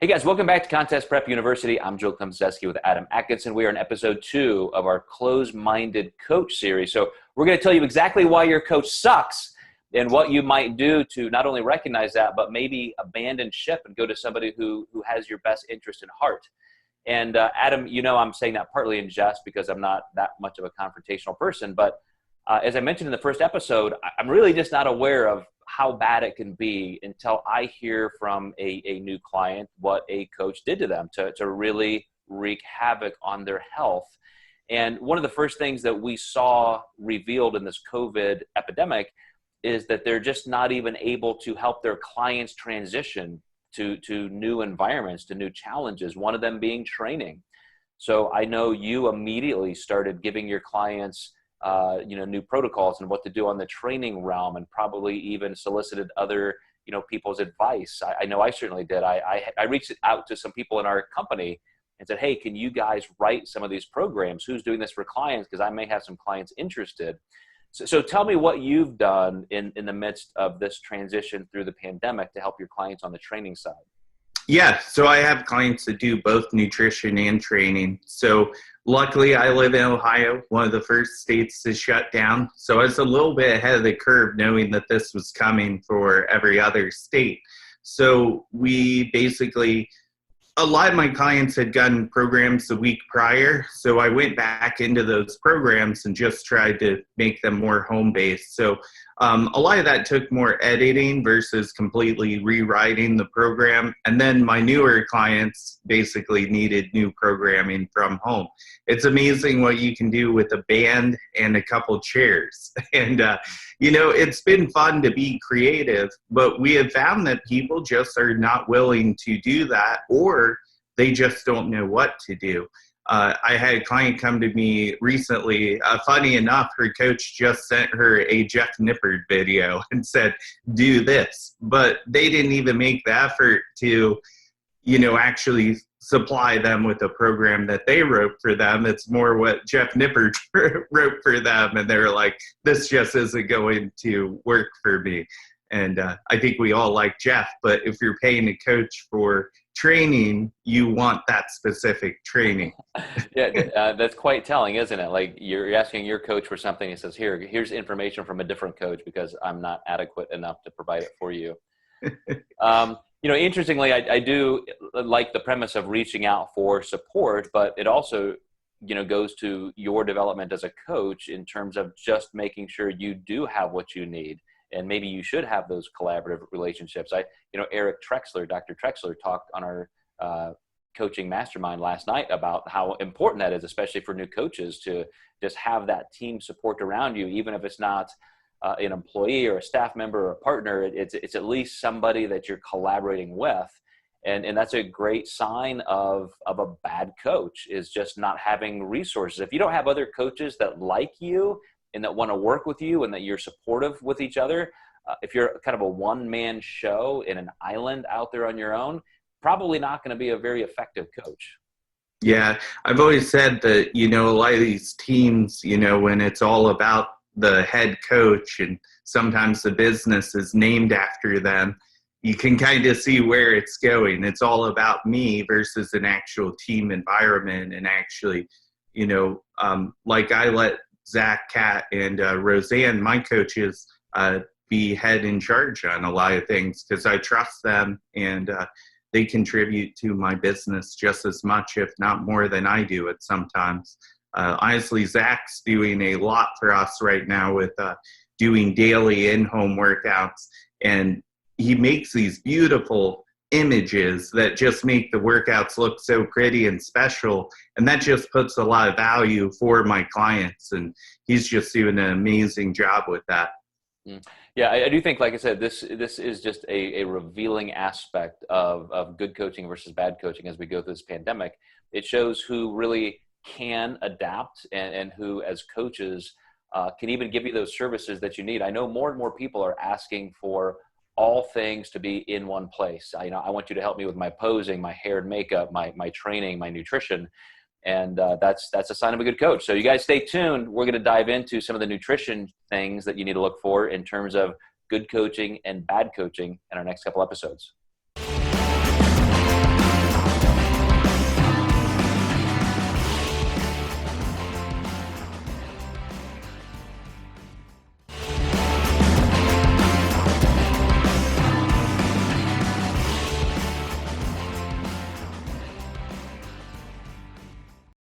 Hey guys, welcome back to Contest Prep University. I'm Joe Klemczewski with Adam Atkinson. We are in episode 2 of our Closed-Minded Coach series. So we're going to tell you exactly why your coach sucks and what you might do to not only recognize that, but maybe abandon ship and go to somebody who has your best interest in heart. And Adam, you know I'm saying that partly in jest because I'm not that much of a confrontational person. But as I mentioned in the first episode, I'm really just not aware of how bad it can be until I hear from a new client what a coach did to them to really wreak havoc on their health. And one of the first things that we saw revealed in this COVID epidemic is that they're just not even able to help their clients transition to new environments, to new challenges, one of them being training. So I know you immediately started giving your clients new protocols and what to do on the training realm, and probably even solicited other, people's advice. I know I certainly did. I reached out to some people in our company and said, hey, can you guys write some of these programs? Who's doing this for clients? Because I may have some clients interested. So tell me what you've done in the midst of this transition through the pandemic to help your clients on the training side. Yeah, so I have clients that do both nutrition and training. So luckily I live in Ohio, one of the first states to shut down. So I was a little bit ahead of the curve knowing that this was coming for every other state. So we basically, a lot of my clients had done programs the week prior. So I went back into those programs and just tried to make them more home-based. So a lot of that took more editing versus completely rewriting the program. And then my newer clients basically needed new programming from home. It's amazing what you can do with a band and a couple chairs. And, it's been fun to be creative, but we have found that people just are not willing to do that, or they just don't know what to do. I had a client come to me recently. Funny enough, her coach just sent her a Jeff Nippard video and said, do this. But they didn't even make the effort to, actually supply them with a program that they wrote for them. It's more what Jeff Nippard wrote for them. And they're like, this just isn't going to work for me. And I think we all like Jeff, but if you're paying a coach for training, you want that specific training. Yeah, that's quite telling, isn't it? Like you're asking your coach for something. He says, here's information from a different coach because I'm not adequate enough to provide it for you. Interestingly, I do like the premise of reaching out for support, but it also, goes to your development as a coach in terms of just making sure you do have what you need. And maybe you should have those collaborative relationships. Eric Trexler, Dr. Trexler, talked on our coaching mastermind last night about how important that is, especially for new coaches, to just have that team support around you, even if it's not an employee or a staff member or a partner. It's at least somebody that you're collaborating with. And that's a great sign of a bad coach, is just not having resources. If you don't have other coaches that like you and that want to work with you and that you're supportive with each other, if you're kind of a one-man show in an island out there on your own, probably not going to be a very effective coach. Yeah, I've always said that, a lot of these teams, when it's all about the head coach and sometimes the business is named after them, you can kind of see where it's going. It's all about me versus an actual team environment. And actually, like I let Zach, Kat, and Roseanne, my coaches, be head in charge on a lot of things because I trust them, and they contribute to my business just as much, if not more than I do at sometimes. Honestly, Zach's doing a lot for us right now with doing daily in-home workouts, and he makes these beautiful images that just make the workouts look so pretty and special, and that just puts a lot of value for my clients, and he's just doing an amazing job with that. Yeah, I do think, like I said, this is just a revealing aspect of good coaching versus bad coaching as we go through this pandemic. It shows who really can adapt and who, as coaches, can even give you those services that you need. I know more and more people are asking for all things to be in one place. I want you to help me with my posing, my hair and makeup, my training, my nutrition. And that's a sign of a good coach. So you guys stay tuned. We're going to dive into some of the nutrition things that you need to look for in terms of good coaching and bad coaching in our next couple episodes.